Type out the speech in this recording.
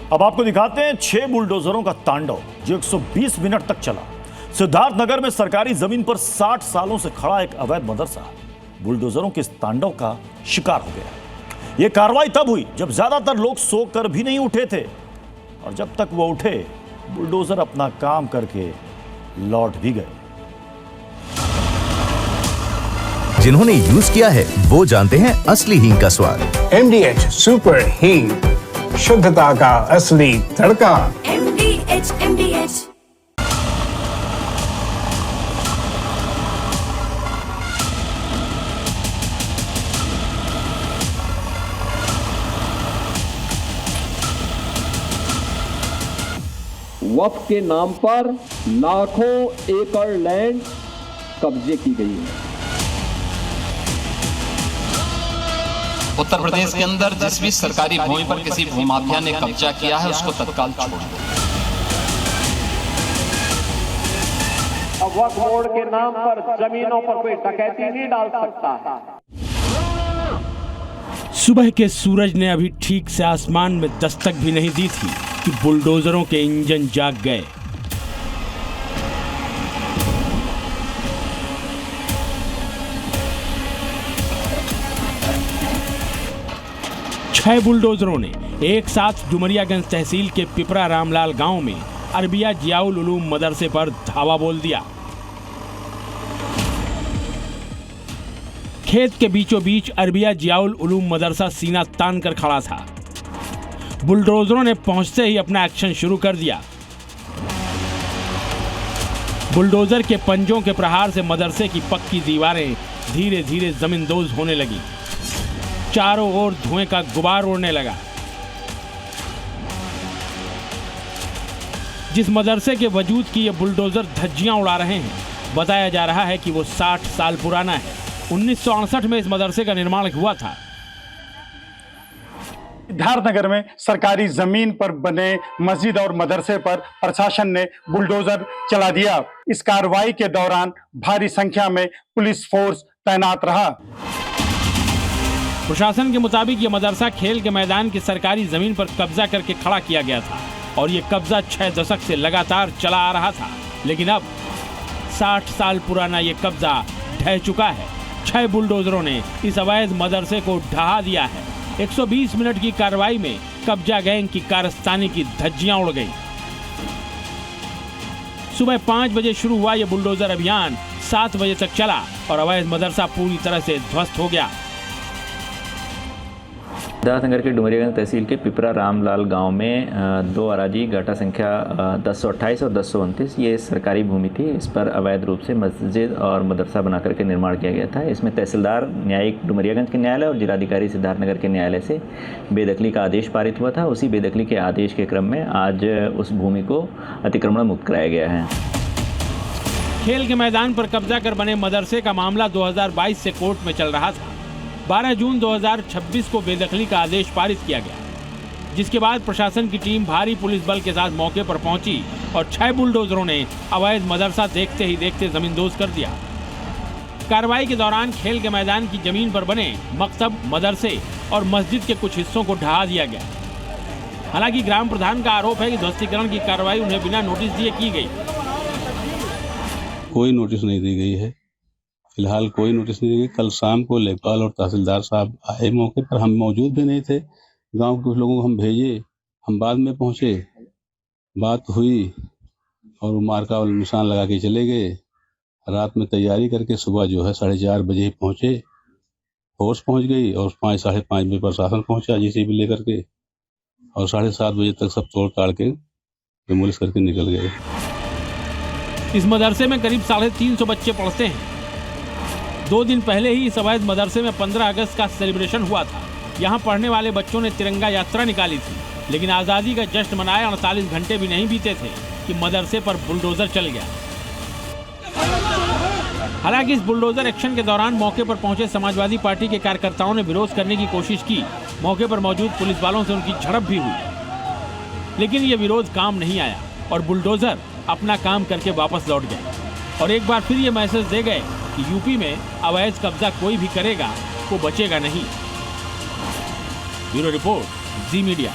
अब आपको दिखाते हैं 6 बुलडोजरों का तांडव जो 120 मिनट तक चला। सिद्धार्थनगर में सरकारी जमीन पर 60 सालों से खड़ा एक अवैध मदरसा बुलडोजरों के इस तांडव का शिकार हो गया। यह कार्रवाई तब हुई जब ज्यादातर लोग सोकर भी नहीं उठे थे, और जब तक वो उठे बुलडोजर अपना काम करके लौट भी गए। जिन्होंने यूज किया है वो जानते हैं असली हींग का स्वाद। MDH सुपर हींग, शुद्धता का असली तड़का। MDH। वक्फ के नाम पर लाखों एकड़ लैंड कब्जे की गई है। उत्तर प्रदेश के अंदर जिस भी सरकारी भूमि पर किसी भूमाफिया ने कब्जा किया है उसको तत्काल छोड़ दो। अब वक्फ बोर्ड के नाम पर जमीनों पर कोई डकैती नहीं डाल सकता है। सुबह के सूरज ने अभी ठीक से आसमान में दस्तक भी नहीं दी थी कि बुलडोजरों के इंजन जाग गए। छह बुलडोजरों ने एक साथ डुमरियागंज तहसील के पिपरा रामलाल गांव में अरबिया जियाउल उलूम मदरसे पर धावा बोल दिया। खेत के बीचों बीच अरबिया जियाउल उलूम मदरसा सीना तान कर खड़ा था। बुलडोजरों ने पहुंचते ही अपना एक्शन शुरू कर दिया। बुलडोजर के पंजों के प्रहार से मदरसे की पक्की दीवारें धीरे धीरे जमींदोज होने लगी। चारों ओर धुएं का गुबार उड़ने लगा। जिस मदरसे के वजूद की ये बुलडोजर धज्जियां उड़ा रहे हैं, बताया जा रहा है कि वो 60 साल पुराना है। 1968 में इस मदरसे का निर्माण हुआ था। सिद्धार्थनगर में सरकारी जमीन पर बने मस्जिद और मदरसे पर प्रशासन ने बुलडोजर चला दिया। इस कार्रवाई के दौरान भारी संख्या में पुलिस फोर्स तैनात रहा। प्रशासन के मुताबिक ये मदरसा खेल के मैदान की सरकारी जमीन पर कब्जा करके खड़ा किया गया था और ये कब्जा 6 दशक से लगातार चला आ रहा था। लेकिन अब 60 साल पुराना ये कब्जा ढह चुका है। 6 बुलडोजरों ने इस अवैध मदरसे को ढहा दिया है। 120 मिनट की कार्रवाई में कब्जा गैंग की कारस्तानी की धज्जियां उड़ गई। सुबह 5 बजे शुरू हुआ यह बुलडोजर अभियान 7 बजे तक चला और अवैध मदरसा पूरी तरह से ध्वस्त हो गया। सिद्धार्थनगर के डुमरियागंज तहसील के पिपरा रामलाल गांव में 2 अराजी घाटा संख्या 1028 और 1029 ये सरकारी भूमि थी। इस पर अवैध रूप से मस्जिद और मदरसा बना करके निर्माण किया गया था। इसमें तहसीलदार न्यायिक डुमरियागंज के न्यायालय और जिलाधिकारी सिद्धार्थनगर के न्यायालय से बेदखली का आदेश पारित हुआ था। उसी बेदखली के आदेश के क्रम में आज उस भूमि को अतिक्रमण मुक्त कराया गया है। खेल के मैदान पर कब्जा कर बने मदरसे का मामला 2022 से कोर्ट में चल रहा था। 12 जून 2026 को बेदखली का आदेश पारित किया गया, जिसके बाद प्रशासन की टीम भारी पुलिस बल के साथ मौके पर पहुंची और 6 बुलडोजरों ने अवैध मदरसा देखते ही देखते जमींदोज कर दिया। कार्रवाई के दौरान खेल के मैदान की जमीन पर बने मकतब, मदरसे और मस्जिद के कुछ हिस्सों को ढहा दिया गया। हालांकि ग्राम प्रधान का आरोप है कि ध्वस्तीकरण की कार्रवाई उन्हें बिना नोटिस दिए की गई। कोई नोटिस नहीं दी गई है, फिलहाल कोई नोटिस नहीं दी गई। कल शाम को लेखपाल और तहसीलदार साहब आए मौके पर, हम मौजूद भी नहीं थे। गांव के कुछ लोगों को हम भेजे, हम बाद में पहुंचे, बात हुई और वो मार्का और निशान लगा के चले गए। रात में तैयारी करके सुबह जो है 4:30 बजे पहुंचे, फोर्स पहुंच गई और 5 साढ़े 5 बजे प्रशासन पहुंचा JCB लेकर के, और 7:30 बजे तक सब तोड़ ताड़ के डिमोलिश करके निकल गए। इस मदरसे में करीब 350 बच्चे पढ़ते हैं। 2 दिन पहले ही इस अवैध मदरसे में 15 अगस्त का सेलिब्रेशन हुआ था। यहाँ पढ़ने वाले बच्चों ने तिरंगा यात्रा निकाली थी, लेकिन आज़ादी का जश्न मनाए 48 घंटे भी नहीं बीते थे कि मदरसे पर बुलडोजर चल गया। हालांकि इस बुलडोजर एक्शन के दौरान मौके पर पहुंचे समाजवादी पार्टी के कार्यकर्ताओं ने विरोध करने की कोशिश की। मौके पर मौजूद पुलिस वालों से उनकी झड़प भी हुई, लेकिन ये विरोध काम नहीं आया और बुलडोजर अपना काम करके वापस लौट गए और एक बार फिर ये मैसेज दे गए कि यूपी में अवैध कब्जा कोई भी करेगा वो बचेगा नहीं। ब्यूरो रिपोर्ट, जी मीडिया।